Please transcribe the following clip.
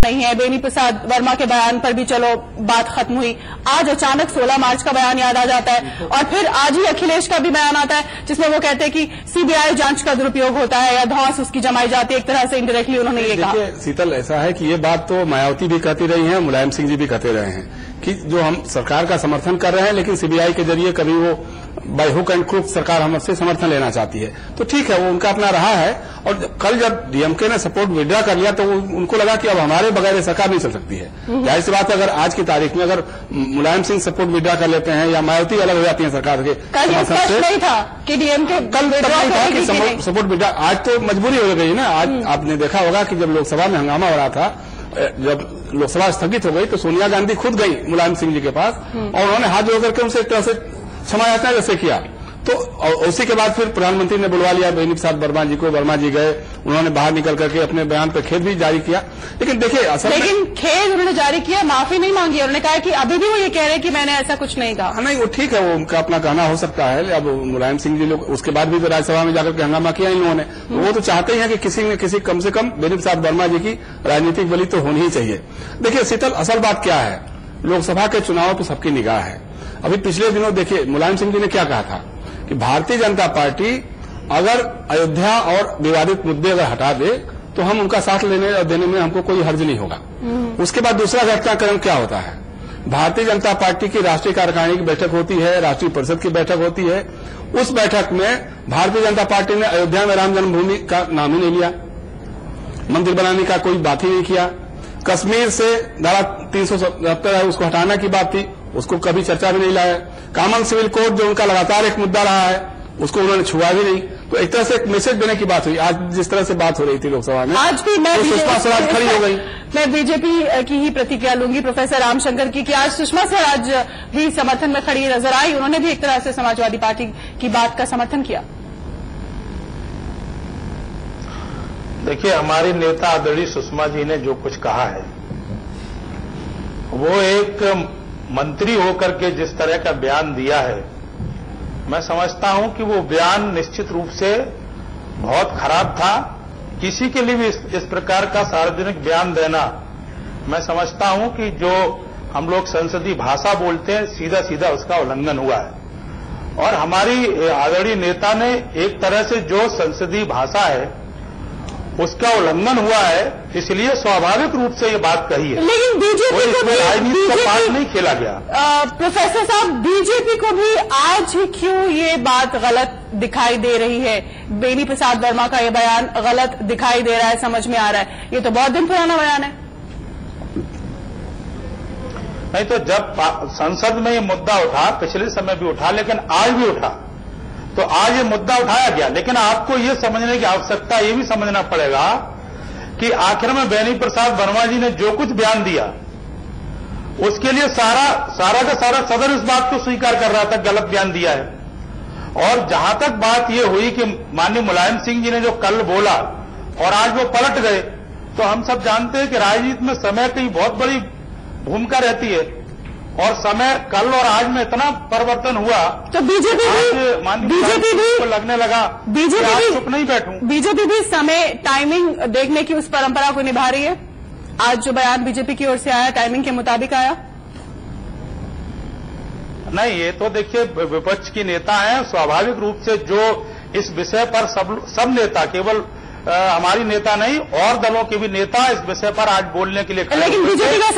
नहीं है। बेनी प्रसाद वर्मा के बयान पर भी चलो बात खत्म हुई। आज अचानक 16 मार्च का बयान याद आ जाता है और फिर आज ही अखिलेश का भी बयान आता है जिसमें वो कहते हैं कि सीबीआई जांच का दुरुपयोग होता है या धौंस उसकी जमाई जाती है। एक तरह से इनडायरेक्टली उन्होंने ये कहा। शीतल, ऐसा है कि ये बात तो मायावती भी कहती रही हैं, मुलायम सिंह जी भी कहते रहे हैं कि जो हम सरकार का समर्थन कर रहे हैं लेकिन सीबीआई के जरिए कभी वो बाय हुक एंड क्रुक सरकार हमसे समर्थन लेना चाहती है। तो ठीक है, वो उनका अपना रहा है। और कल जब डीएमके ने सपोर्ट विड्रॉ कर लिया तो उनको लगा कि अब हमारे बगैर सरकार नहीं चल सकती है। जाहिर सी बात है, अगर आज की तारीख में अगर मुलायम सिंह सपोर्ट विड्रॉ कर लेते हैं या मायावती अलग हो जाती है सरकार के समर्थन से, नहीं था कि डीएमके कल तक नहीं था कि सपोर्ट विड्रॉ। आज तो मजबूरी हो गई ना। आज आपने देखा होगा कि जब लोकसभा में हंगामा हो रहा था, जब लोकसभा स्थगित हो गई तो सोनिया गांधी खुद गई मुलायम सिंह जी के पास और उन्होंने हाथ जोड़ करके उनसे एक तरह से क्षमा याचना जैसे किया। तो उसी के बाद फिर प्रधानमंत्री ने बुलवा लिया बेनी प्रसाद वर्मा जी को। वर्मा जी गए, उन्होंने बाहर निकल करके अपने बयान पर खेद भी जारी किया। लेकिन देखिए लेकिन खेद उन्होंने जारी किया, माफी नहीं मांगी। उन्होंने कहा कि अभी भी वो ये कह रहे हैं कि मैंने ऐसा कुछ नहीं कहा। नहीं, वो ठीक है, वो उनका अपना कहना हो सकता है। अब मुलायम सिंह जी लोग उसके बाद भी तो राज्यसभा में जाकर के हंगामा किया इन लोगों ने। वो तो चाहते ही हैं कि किसी न किसी कम से कम बेनी प्रसाद वर्मा जी की राजनीतिक बलि तो होनी ही चाहिए। देखिए शीतल, असल बात क्या है, लोकसभा के चुनाव पर सबकी निगाह है। अभी पिछले दिनों देखिए मुलायम सिंह जी ने क्या कहा था कि भारतीय जनता पार्टी अगर अयोध्या और विवादित मुद्दे अगर हटा दे तो हम उनका साथ लेने और देने में हमको कोई हर्ज नहीं होगा। उसके बाद दूसरा घटनाक्रम क्या होता है, भारतीय जनता पार्टी की राष्ट्रीय कार्यकारिणी की बैठक होती है, राष्ट्रीय परिषद की बैठक होती है। उस बैठक में भारतीय जनता पार्टी ने अयोध्या में राम जन्मभूमि का नाम ही नहीं लिया, मंदिर बनाने का कोई बात ही नहीं किया। कश्मीर से धारा 377 है उसको हटाने की बात थी, उसको कभी चर्चा भी नहीं लाया। कॉमन सिविल कोड जो उनका लगातार एक मुद्दा रहा है उसको उन्होंने छुआ भी नहीं। तो एक तरह से एक मैसेज देने की बात हुई। आज जिस तरह से बात हो रही थी लोकसभा में, आज भी मैं सुषमा स्वराज खड़ी हो गई। मैं बीजेपी की ही प्रतिक्रिया लूंगी प्रोफेसर रामशंकर की कि आज सुषमा स्वराज भी समर्थन में खड़ी नजर आई। उन्होंने भी एक तरह से समाजवादी पार्टी की बात का समर्थन किया। देखिए, हमारी नेता आदरणीय सुषमा जी ने जो कुछ कहा है, वो एक मंत्री होकर के जिस तरह का बयान दिया है, मैं समझता हूं कि वो बयान निश्चित रूप से बहुत खराब था। किसी के लिए भी इस प्रकार का सार्वजनिक बयान देना, मैं समझता हूं कि जो हम लोग संसदीय भाषा बोलते हैं, सीधा सीधा उसका उल्लंघन हुआ है। और हमारी आदरणीय नेता ने एक तरह से जो संसदीय भाषा है उसका उल्लंघन हुआ है, इसलिए स्वाभाविक रूप से ये बात कही है। लेकिन बीजेपी को भी राजनीति का पार्ट नहीं खेला गया। प्रोफेसर साहब, बीजेपी को भी आज ही क्यों ये बात गलत दिखाई दे रही है? बेनी प्रसाद वर्मा का ये बयान गलत दिखाई दे रहा है, समझ में आ रहा है। ये तो बहुत दिन पुराना बयान है। नहीं तो जब संसद में ये मुद्दा उठा, पिछले समय भी उठा, लेकिन आज भी उठा, तो आज ये मुद्दा उठाया गया। लेकिन आपको ये समझने की आवश्यकता, ये भी समझना पड़ेगा कि आखिर में बेनी प्रसाद वर्मा जी ने जो कुछ बयान दिया उसके लिए सारा का सारा सदन इस बात को स्वीकार कर रहा था, गलत बयान दिया है। और जहां तक बात ये हुई कि माननीय मुलायम सिंह जी ने जो कल बोला और आज वो पलट गए, तो हम सब जानते हैं कि राजनीति में समय की बहुत बड़ी भूमिका रहती है और समय कल और आज में इतना परिवर्तन हुआ तो बीजेपी भी लगने लगा बीजेपी चुप नहीं बैठूं। बीजेपी भी समय टाइमिंग देखने की उस परंपरा को निभा रही है। आज जो बयान बीजेपी की ओर से आया टाइमिंग के मुताबिक आया? नहीं, ये तो देखिए विपक्ष की नेता हैं, स्वाभाविक रूप से जो इस विषय पर सब नेता, केवल हमारी नेता नहीं और दलों के भी नेता इस विषय पर आज बोलने के लिए खड़े। लेकिन बीजेपी का